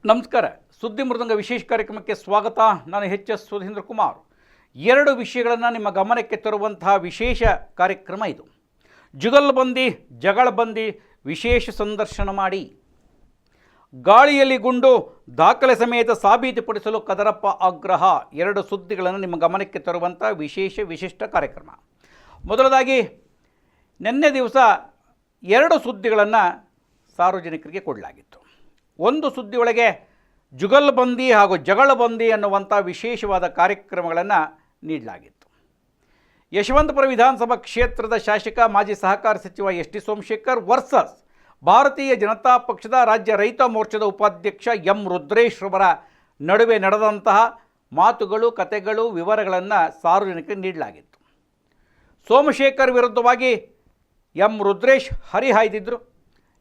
ನಮಸ್ಕಾರ. ಸುದ್ದಿ ಮೃದಂಗ ವಿಶೇಷ ಕಾರ್ಯಕ್ರಮಕ್ಕೆ ಸ್ವಾಗತ. ನಾನು ಎಚ್.ಎಸ್. ಸುಧೀಂದ್ರ ಕುಮಾರ್. ಎರಡು ವಿಷಯಗಳನ್ನು ನಿಮ್ಮ ಗಮನಕ್ಕೆ ತರುವಂತಹ ವಿಶೇಷ ಕಾರ್ಯಕ್ರಮ ಇದು. ಜುಗಲ್ಬಂದಿ ಜಗಳಬಂದಿ ವಿಶೇಷ ಸಂದರ್ಶನ ಮಾಡಿ, ಗಾಳಿಯಲ್ಲಿ ಗುಂಡು ದಾಖಲೆ ಸಮೇತ ಸಾಬೀತುಪಡಿಸಲು ಕದರಪ್ಪ ಆಗ್ರಹ. ಎರಡು ಸುದ್ದಿಗಳನ್ನು ನಿಮ್ಮ ಗಮನಕ್ಕೆ ತರುವಂಥ ವಿಶಿಷ್ಟ ಕಾರ್ಯಕ್ರಮ. ಮೊದಲದಾಗಿ, ನಿನ್ನೆ ದಿವಸ ಎರಡು ಸುದ್ದಿಗಳನ್ನು ಸಾರ್ವಜನಿಕರಿಗೆ ಕೊಡಲಾಗಿತ್ತು. ಒಂದು ಸುದ್ದಿ ಒಳಗೆ ಜುಗಲ್ಬಂದಿ ಹಾಗೂ ಜಗಳಬಂದಿ ಅನ್ನುವಂಥ ವಿಶೇಷವಾದ ಕಾರ್ಯಕ್ರಮಗಳನ್ನು ನೀಡಲಾಗಿತ್ತು. ಯಶವಂತಪುರ ವಿಧಾನಸಭಾ ಕ್ಷೇತ್ರದ ಶಾಸಕ ಮಾಜಿ ಸಹಕಾರ ಸಚಿವ ಎಸ್.ಟಿ. ಸೋಮಶೇಖರ್ ವರ್ಸಸ್ ಭಾರತೀಯ ಜನತಾ ಪಕ್ಷದ ರಾಜ್ಯ ರೈತ ಮೋರ್ಚಾದ ಉಪಾಧ್ಯಕ್ಷ ಎಂ. ರುದ್ರೇಶ್ ರವರ ನಡುವೆ ನಡೆದಂತಹ ಮಾತುಗಳು, ಕತೆಗಳು, ವಿವರಗಳನ್ನು ಸಾರ್ವಜನಿಕರಿಗೆ ನೀಡಲಾಗಿತ್ತು. ಸೋಮಶೇಖರ್ ವಿರುದ್ಧವಾಗಿ ಎಂ. ರುದ್ರೇಶ್ ಹರಿಹಾಯ್ದಿದ್ದರು.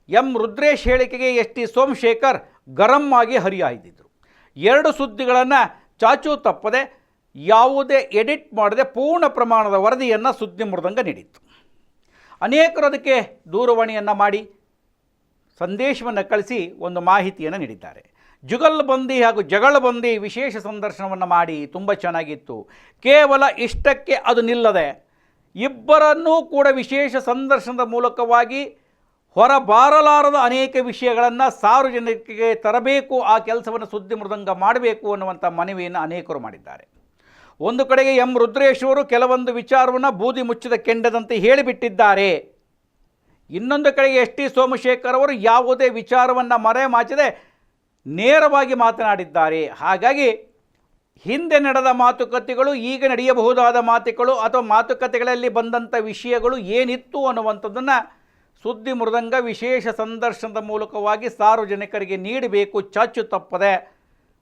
ಎಂ. ರುದ್ರೇಶ್ ಹೇಳಿಕೆಗೆ ಎಸ್.ಟಿ. ಸೋಮಶೇಖರ್ ಗರಂ ಆಗಿ ಹರಿಹಾಯ್ದಿದ್ದರು. ಎರಡು ಸುದ್ದಿಗಳನ್ನು ಚಾಚೂ ತಪ್ಪದೆ, ಯಾವುದೇ ಎಡಿಟ್ ಮಾಡದೆ ಪೂರ್ಣ ಪ್ರಮಾಣದ ವರದಿಯನ್ನು ಸುದ್ದಿ ಮೃದಂಗ ನೀಡಿತ್ತು. ಅನೇಕರು ಅದಕ್ಕೆ ದೂರವಾಣಿಯನ್ನು ಮಾಡಿ ಸಂದೇಶವನ್ನು ಕಳಿಸಿ ಒಂದು ಮಾಹಿತಿಯನ್ನು ನೀಡಿದ್ದಾರೆ. ಜುಗಲ್ಬಂದಿ ಹಾಗೂ ಜಗಳಬಂದಿ ವಿಶೇಷ ಸಂದರ್ಶನವನ್ನು ಮಾಡಿ ತುಂಬ ಚೆನ್ನಾಗಿತ್ತು. ಕೇವಲ ಇಷ್ಟಕ್ಕೆ ಅದು ನಿಲ್ಲದೆ ಇಬ್ಬರನ್ನೂ ಕೂಡ ವಿಶೇಷ ಸಂದರ್ಶನದ ಮೂಲಕವಾಗಿ ಹೊರಬಾರಲಾರದ ಅನೇಕ ವಿಷಯಗಳನ್ನು ಸಾರ್ವಜನಿಕರಿಗೆ ತರಬೇಕು, ಆ ಕೆಲಸವನ್ನು ಸುದ್ದಿ ಮೃದಂಗ ಮಾಡಬೇಕು ಅನ್ನುವಂಥ ಮನವಿಯನ್ನು ಅನೇಕರು ಮಾಡಿದ್ದಾರೆ. ಒಂದು ಕಡೆಗೆ ಎಂ. ರುದ್ರೇಶ್ ಅವರು ಕೆಲವೊಂದು ವಿಚಾರವನ್ನು ಬೂದಿ ಮುಚ್ಚಿದ ಕೆಂಡದಂತೆ ಹೇಳಿಬಿಟ್ಟಿದ್ದಾರೆ. ಇನ್ನೊಂದು ಕಡೆಗೆ ಎಸ್.ಟಿ. ಸೋಮಶೇಖರ್ ಅವರು ಯಾವುದೇ ವಿಚಾರವನ್ನು ಮರೆಮಾಚದೆ ನೇರವಾಗಿ ಮಾತನಾಡಿದ್ದಾರೆ. ಹಾಗಾಗಿ ಹಿಂದೆ ನಡೆದ ಮಾತುಕತೆಗಳು, ಈಗ ನಡೆಯಬಹುದಾದ ಮಾತುಗಳು ಅಥವಾ ಮಾತುಕತೆಗಳಲ್ಲಿ ಬಂದಂಥ ವಿಷಯಗಳು ಏನಿತ್ತು ಅನ್ನುವಂಥದ್ದನ್ನು ಸುದ್ದಿ ಮೃದಂಗ ವಿಶೇಷ ಸಂದರ್ಶನದ ಮೂಲಕವಾಗಿ ಸಾರ್ವಜನಿಕರಿಗೆ ನೀಡಬೇಕು, ಚಾಚು ತಪ್ಪದೆ.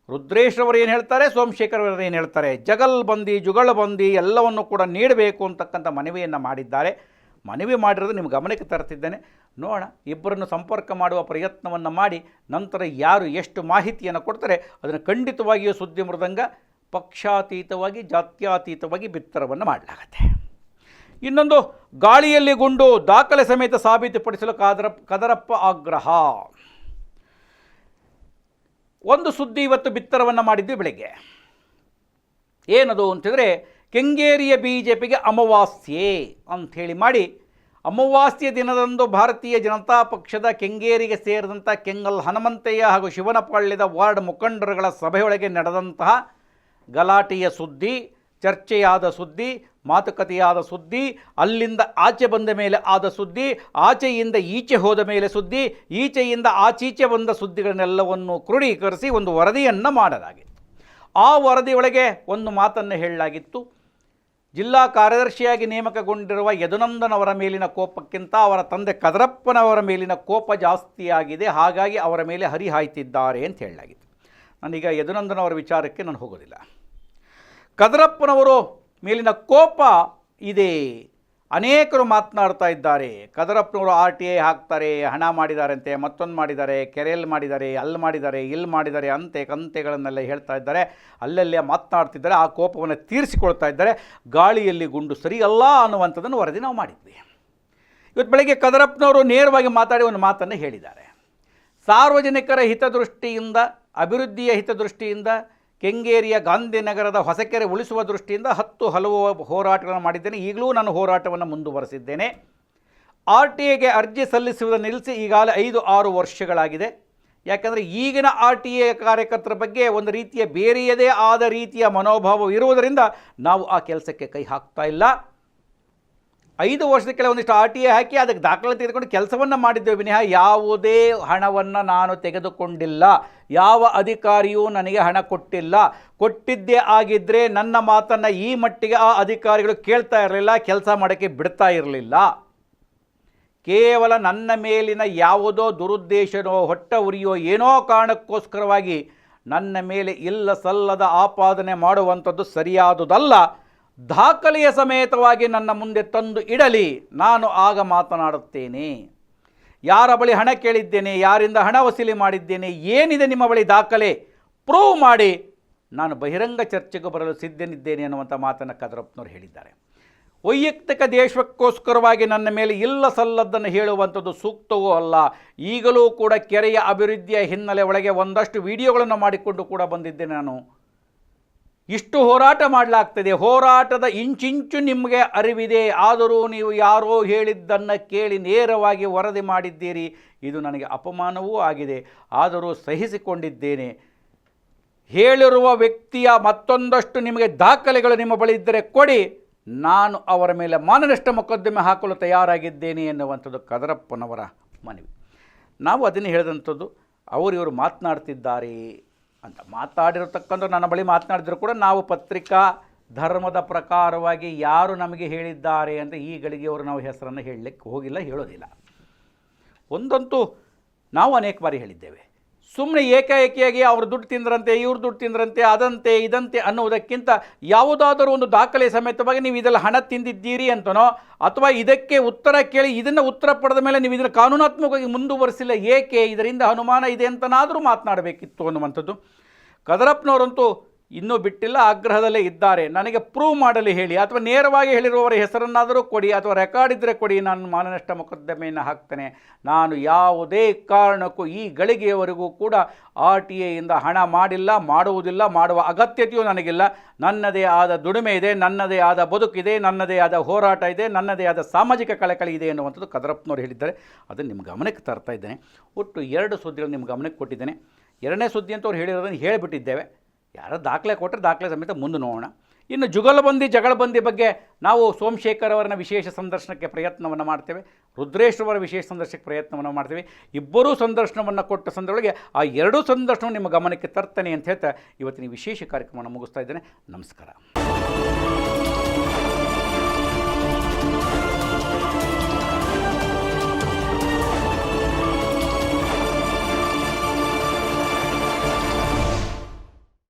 ರುದ್ರೇಶ್ ಅವರು ಏನು ಹೇಳ್ತಾರೆ, ಸೋಮಶೇಖರ್ ಅವರು ಏನು ಹೇಳ್ತಾರೆ, ಜಗಲ್ಬಂದಿ ಜುಗಳಬಂದಿ ಎಲ್ಲವನ್ನು ಕೂಡ ನೀಡಬೇಕು ಅಂತಕ್ಕಂಥ ಮನವಿಯನ್ನು ಮಾಡಿದ್ದಾರೆ. ಮನವಿ ಮಾಡಿರೋದು ನಿಮ್ಮ ಗಮನಕ್ಕೆ ತರ್ತಿದ್ದೇನೆ. ನೋಡೋಣ, ಇಬ್ಬರನ್ನು ಸಂಪರ್ಕ ಮಾಡುವ ಪ್ರಯತ್ನವನ್ನು ಮಾಡಿ ನಂತರ ಯಾರು ಎಷ್ಟು ಮಾಹಿತಿಯನ್ನು ಕೊಡ್ತಾರೆ ಅದನ್ನು ಖಂಡಿತವಾಗಿಯೂ ಸುದ್ದಿ ಮೃದಂಗ ಪಕ್ಷಾತೀತವಾಗಿ, ಜಾತ್ಯತೀತವಾಗಿ ಬಿತ್ತರವನ್ನು ಮಾಡಲಾಗತ್ತೆ. ಇನ್ನೊಂದು, ಗಾಳಿಯಲ್ಲಿ ಗುಂಡು ದಾಖಲೆ ಸಮೇತ ಸಾಬೀತುಪಡಿಸಲು ಕದರಪ್ಪ ಆಗ್ರಹ. ಒಂದು ಸುದ್ದಿ ಇವತ್ತು ಬಿತ್ತರವನ್ನು ಮಾಡಿದ್ವಿ ಬೆಳಗ್ಗೆ. ಏನದು ಅಂತಂದರೆ, ಕೆಂಗೇರಿಯ BJPಗೆ ಅಮಾವಾಸ್ಯೆ ಅಂಥೇಳಿ ಮಾಡಿ, ಅಮಾವಾಸ್ಯೆ ದಿನದಂದು ಭಾರತೀಯ ಜನತಾ ಪಕ್ಷದ ಕೆಂಗೇರಿಗೆ ಸೇರಿದಂಥ ಕೆಂಗಲ್ ಹನುಮಂತಯ್ಯ ಹಾಗೂ ಶಿವನಪಾಳ್ಯದ ವಾರ್ಡ್ ಮುಖಂಡರುಗಳ ಸಭೆಯೊಳಗೆ ನಡೆದಂತಹ ಗಲಾಟೆಯ ಸುದ್ದಿ, ಚರ್ಚೆಯಾದ ಸುದ್ದಿ, ಮಾತುಕತೆಯಾದ ಸುದ್ದಿ, ಅಲ್ಲಿಂದ ಆಚೆ ಬಂದ ಮೇಲೆ ಆದ ಸುದ್ದಿ, ಆಚೆಯಿಂದ ಈಚೆ ಹೋದ ಮೇಲೆ ಸುದ್ದಿ, ಈಚೆಯಿಂದ ಆಚೀಚೆ ಬಂದ ಸುದ್ದಿಗಳನ್ನೆಲ್ಲವನ್ನು ಕ್ರೋಢೀಕರಿಸಿ ಒಂದು ವರದಿಯನ್ನು ಮಾಡಲಾಗಿತ್ತು. ಆ ವರದಿಯೊಳಗೆ ಒಂದು ಮಾತನ್ನು ಹೇಳಲಾಗಿತ್ತು. ಜಿಲ್ಲಾ ಕಾರ್ಯದರ್ಶಿಯಾಗಿ ನೇಮಕಗೊಂಡಿರುವ ಯದುನಂದನ್ ಅವರ ಮೇಲಿನ ಕೋಪಕ್ಕಿಂತ ಅವರ ತಂದೆ ಕದರಪ್ಪನವರ ಮೇಲಿನ ಕೋಪ ಜಾಸ್ತಿಯಾಗಿದೆ, ಹಾಗಾಗಿ ಅವರ ಮೇಲೆ ಹರಿಹಾಯ್ತಿದ್ದಾರೆ ಅಂತ ಹೇಳಲಾಗಿತ್ತು. ನಾನೀಗ ಯದುನಂದನ್ ಅವರ ವಿಚಾರಕ್ಕೆ ನಾನು ಹೋಗೋದಿಲ್ಲ. ಕದರಪ್ಪನವರು ಮೇಲಿನ ಕೋಪ ಇದೆ, ಅನೇಕರು ಮಾತನಾಡ್ತಾ ಇದ್ದಾರೆ. ಕದರಪ್ಪನವರು RTI ಹಾಕ್ತಾರೆ, ಹಣ ಮಾಡಿದಾರಂತೆ, ಮತ್ತೊಂದು ಮಾಡಿದ್ದಾರೆ, ಕೆರೆಯಲ್ಲಿ ಮಾಡಿದ್ದಾರೆ, ಅಲ್ಲಿ ಮಾಡಿದ್ದಾರೆ, ಇಲ್ಲಿ ಮಾಡಿದ್ದಾರೆ, ಕಂತೆಗಳನ್ನೆಲ್ಲ ಹೇಳ್ತಾ ಇದ್ದಾರೆ, ಅಲ್ಲಲ್ಲೇ ಮಾತನಾಡ್ತಿದ್ದಾರೆ. ಆ ಕೋಪವನ್ನು ತೀರಿಸಿಕೊಳ್ತಾ ಇದ್ದಾರೆ. ಗಾಳಿಯಲ್ಲಿ ಗುಂಡು ಸರಿಯಲ್ಲ ಅನ್ನುವಂಥದ್ದನ್ನು ವರದಿ ನಾವು ಮಾಡಿದ್ವಿ. ಇವತ್ತು ಬೆಳಗ್ಗೆ ಕದರಪ್ಪನವರು ನೇರವಾಗಿ ಮಾತಾಡಿ ಒಂದು ಮಾತನ್ನು ಹೇಳಿದ್ದಾರೆ. ಸಾರ್ವಜನಿಕರ ಹಿತದೃಷ್ಟಿಯಿಂದ, ಅಭಿವೃದ್ಧಿಯ ಹಿತದೃಷ್ಟಿಯಿಂದ, ಕೆಂಗೇರಿಯ ಗಾಂಧಿನಗರದ ಹೊಸಕೆರೆ ಉಳಿಸುವ ದೃಷ್ಟಿಯಿಂದ ಹಲವು ಹೋರಾಟಗಳನ್ನು ಮಾಡಿದ್ದೇನೆ. ಈಗಲೂ ನಾನು ಹೋರಾಟವನ್ನು ಮುಂದುವರೆಸಿದ್ದೇನೆ. RTIಗೆ ಅರ್ಜಿ ಸಲ್ಲಿಸುವುದನ್ನು ನಿಲ್ಲಿಸಿ ಈಗಾಗಲೇ 5-6 ವರ್ಷಗಳಾಗಿದೆ. ಯಾಕಂದರೆ ಈಗಿನ RTI ಕಾರ್ಯಕರ್ತರ ಬಗ್ಗೆ ಒಂದು ರೀತಿಯ ಬೇರೆಯದೇ ಆದ ರೀತಿಯ ಮನೋಭಾವ ಇರುವುದರಿಂದ ನಾವು ಆ ಕೆಲಸಕ್ಕೆ ಕೈ ಹಾಕ್ತಾ ಇಲ್ಲ. 5 ವರ್ಷದ ಕೆಳಗೆ ಒಂದಿಷ್ಟು RTI ಹಾಕಿ ಅದಕ್ಕೆ ದಾಖಲೆ ತೆಗೆದುಕೊಂಡು ಕೆಲಸವನ್ನು ಮಾಡಿದ್ದೇವೆ ವಿನಃ ಯಾವುದೇ ಹಣವನ್ನು ನಾನು ತೆಗೆದುಕೊಂಡಿಲ್ಲ. ಯಾವ ಅಧಿಕಾರಿಯೂ ನನಗೆ ಹಣ ಕೊಟ್ಟಿಲ್ಲ. ಕೊಟ್ಟಿದ್ದೇ ಆಗಿದ್ದರೆ ನನ್ನ ಮಾತನ್ನು ಈ ಮಟ್ಟಿಗೆ ಆ ಅಧಿಕಾರಿಗಳು ಕೇಳ್ತಾ ಇರಲಿಲ್ಲ, ಕೆಲಸ ಮಾಡೋಕ್ಕೆ ಬಿಡ್ತಾ ಇರಲಿಲ್ಲ. ಕೇವಲ ನನ್ನ ಮೇಲಿನ ಯಾವುದೋ ದುರುದ್ದೇಶನೋ, ಹೊಟ್ಟ ಉರಿಯೋ ಏನೋ ಕಾರಣಕ್ಕೋಸ್ಕರವಾಗಿ ನನ್ನ ಮೇಲೆ ಇಲ್ಲ ಸಲ್ಲದ ಆಪಾದನೆ ಮಾಡುವಂಥದ್ದು ಸರಿಯಾದುದಲ್ಲ. ದಾಖಲೆಯ ಸಮೇತವಾಗಿ ನನ್ನ ಮುಂದೆ ತಂದು ಇಡಲಿ, ನಾನು ಆಗ ಮಾತನಾಡುತ್ತೇನೆ. ಯಾರ ಬಳಿ ಹಣ ಕೇಳಿದ್ದೇನೆ, ಯಾರಿಂದ ಹಣ ವಸೂಲಿ ಮಾಡಿದ್ದೇನೆ, ಏನಿದೆ ನಿಮ್ಮ ಬಳಿ ದಾಖಲೆ, ಪ್ರೂವ್ ಮಾಡಿ, ನಾನು ಬಹಿರಂಗ ಚರ್ಚೆಗೆ ಬರಲು ಸಿದ್ಧನಿದ್ದೇನೆ ಅನ್ನುವಂಥ ಮಾತನ್ನು ಕದರಪ್ಪನವರು ಹೇಳಿದ್ದಾರೆ. ವೈಯಕ್ತಿಕ ದೇಶಕ್ಕೋಸ್ಕರವಾಗಿ ನನ್ನ ಮೇಲೆ ಇಲ್ಲ ಸಲ್ಲದ್ದನ್ನು ಹೇಳುವಂಥದ್ದು ಸೂಕ್ತವೂ ಅಲ್ಲ. ಈಗಲೂ ಕೂಡ ಕೆರೆಯ ಅಭಿವೃದ್ಧಿಯ ಹಿನ್ನೆಲೆ ಒಳಗೆ ಒಂದಷ್ಟು ವಿಡಿಯೋಗಳನ್ನು ಮಾಡಿಕೊಂಡು ಕೂಡ ಬಂದಿದ್ದೇನೆ. ನಾನು ಇಷ್ಟು ಹೋರಾಟ ಮಾಡಲಾಗ್ತದೆ, ಹೋರಾಟದ ಇಂಚಿಂಚು ನಿಮಗೆ ಅರಿವಿದೆ. ಆದರೂ ನೀವು ಯಾರೋ ಹೇಳಿದ್ದನ್ನು ಕೇಳಿ ನೇರವಾಗಿ ವರದಿ ಮಾಡಿದ್ದೀರಿ. ಇದು ನನಗೆ ಅಪಮಾನವೂ ಆಗಿದೆ, ಆದರೂ ಸಹಿಸಿಕೊಂಡಿದ್ದೇನೆ. ಹೇಳಿರುವ ವ್ಯಕ್ತಿಯ ಮತ್ತೊಂದಷ್ಟು ನಿಮಗೆ ದಾಖಲೆಗಳು ನಿಮ್ಮ ಬಳಿ ಇದ್ದರೆ ಕೊಡಿ, ನಾನು ಅವರ ಮೇಲೆ ಮಾನನಷ್ಟ ಮೊಕದ್ದಮೆ ಹಾಕಲು ತಯಾರಾಗಿದ್ದೇನೆ ಎನ್ನುವಂಥದ್ದು ಕದರಪ್ಪನವರ ಮನವಿ. ನಾವು ಅದನ್ನು ಹೇಳಿದಂಥದ್ದು ಅವರಿವರು ಮಾತನಾಡ್ತಿದ್ದಾರೆ ಅಂತ. ಮಾತಾಡಿರತಕ್ಕಂಥ ನನ್ನ ಬಳಿ ಮಾತನಾಡಿದ್ರು ಕೂಡ ನಾವು ಪತ್ರಿಕಾ ಧರ್ಮದ ಪ್ರಕಾರವಾಗಿ ಯಾರು ನಮಗೆ ಹೇಳಿದ್ದಾರೆ ಅಂತ ಈ ಗಳಿಗೆಯವರು ನಾವು ಹೆಸರನ್ನು ಹೇಳಲಿಕ್ಕೆ ಹೋಗಿಲ್ಲ, ಹೇಳೋದಿಲ್ಲ. ಒಂದಂತೂ ನಾವು ಅನೇಕ ಬಾರಿ ಹೇಳಿದ್ದೇವೆ, ಸುಮ್ಮನೆ ಏಕಾಏಕಿಯಾಗಿ ಅವರು ದುಡ್ಡು ತಿಂದ್ರಂತೆ, ಇವ್ರು ದುಡ್ಡು ತಿಂದ್ರಂತೆ, ಅದಂತೆ ಇದಂತೆ ಅನ್ನೋದಕ್ಕಿಂತ ಯಾವುದಾದರೂ ಒಂದು ದಾಖಲೆ ಸಮೇತವಾಗಿ ನೀವು ಇದೆಲ್ಲ ಹಣ ತಿಂದಿದ್ದೀರಿ ಅಂತನೋ ಅಥವಾ ಇದಕ್ಕೆ ಉತ್ತರ ಕೇಳಿ ಇದನ್ನು ಉತ್ತರ ಪಡೆದ ಮೇಲೆ ನೀವು ಇದನ್ನು ಕಾನೂನಾತ್ಮಕವಾಗಿ ಮುಂದುವರಿಸಿಲ್ಲ ಏಕೆ, ಇದರಿಂದ ಅನುಮಾನ ಇದೆ ಅಂತನಾದರೂ ಮಾತನಾಡಬೇಕಿತ್ತು ಅನ್ನುವಂಥದ್ದು. ಕದರಪ್ಪನವರಂತೂ ಇನ್ನೂ ಬಿಟ್ಟಿಲ್ಲ, ಆಗ್ರಹದಲ್ಲೇ ಇದ್ದಾರೆ. ನನಗೆ ಪ್ರೂವ್ ಮಾಡಲು ಹೇಳಿ, ಅಥವಾ ನೇರವಾಗಿ ಹೇಳಿರುವವರ ಹೆಸರನ್ನಾದರೂ ಕೊಡಿ, ಅಥವಾ ರೆಕಾರ್ಡ್ ಇದ್ದರೆ ಕೊಡಿ, ನಾನು ಮಾನನಷ್ಟ ಮೊಕದ್ದಮೆಯನ್ನು ಹಾಕ್ತೇನೆ. ನಾನು ಯಾವುದೇ ಕಾರಣಕ್ಕೂ ಈ ಗಳಿಗೆಯವರೆಗೂ ಕೂಡ RTIಯಿಂದ ಹಣ ಮಾಡಿಲ್ಲ, ಮಾಡುವುದಿಲ್ಲ, ಮಾಡುವ ಅಗತ್ಯತೆಯೂ ನನಗಿಲ್ಲ. ನನ್ನದೇ ಆದ ದುಡಿಮೆ ಇದೆ, ನನ್ನದೇ ಆದ ಬದುಕಿದೆ, ನನ್ನದೇ ಆದ ಹೋರಾಟ ಇದೆ, ನನ್ನದೇ ಆದ ಸಾಮಾಜಿಕ ಕಳಕಳಿ ಇದೆ ಎನ್ನುವಂಥದ್ದು ಕದರಪ್ಪನವರು ಹೇಳಿದ್ದಾರೆ. ಅದನ್ನು ನಿಮ್ಮ ಗಮನಕ್ಕೆ ತರ್ತಾ ಇದ್ದೇನೆ. ಒಟ್ಟು 2 ಸುದ್ದಿಗಳು ನಿಮ್ಮ ಗಮನಕ್ಕೆ ಕೊಟ್ಟಿದ್ದೇನೆ. 2ನೇ ಸುದ್ದಿ ಅಂತ ಅವ್ರು ಹೇಳಿರೋದನ್ನು ಹೇಳಿಬಿಟ್ಟಿದ್ದೇವೆ. ಯಾರೋ ದಾಖಲೆ ಕೊಟ್ಟರೆ ದಾಖಲೆ ಸಮೇತ ಮುಂದೆ ನೋಡೋಣ. ಇನ್ನು ಜುಗಲ್ಬಂದಿ ಜಗಳಬಂದಿ ಬಗ್ಗೆ ನಾವು ಸೋಮಶೇಖರ್ ಅವರನ್ನ ವಿಶೇಷ ಸಂದರ್ಶನಕ್ಕೆ ಪ್ರಯತ್ನವನ್ನು ಮಾಡ್ತೇವೆ, ರುದ್ರೇಶ್ ಅವರ ವಿಶೇಷ ಸಂದರ್ಶನಕ್ಕೆ ಪ್ರಯತ್ನವನ್ನು ಮಾಡ್ತೇವೆ. ಇಬ್ಬರೂ ಸಂದರ್ಶನವನ್ನು ಕೊಟ್ಟ ಸಂದರ್ಭದೊಳಗೆ ಆ 2 ಸಂದರ್ಶನವನ್ನು ನಿಮ್ಮ ಗಮನಕ್ಕೆ ತರ್ತೇನೆ ಅಂತ ಹೇಳ್ತಾ ಇವತ್ತಿನ ವಿಶೇಷ ಕಾರ್ಯಕ್ರಮವನ್ನು ಮುಗಿಸ್ತಾ ಇದ್ದೇನೆ. ನಮಸ್ಕಾರ.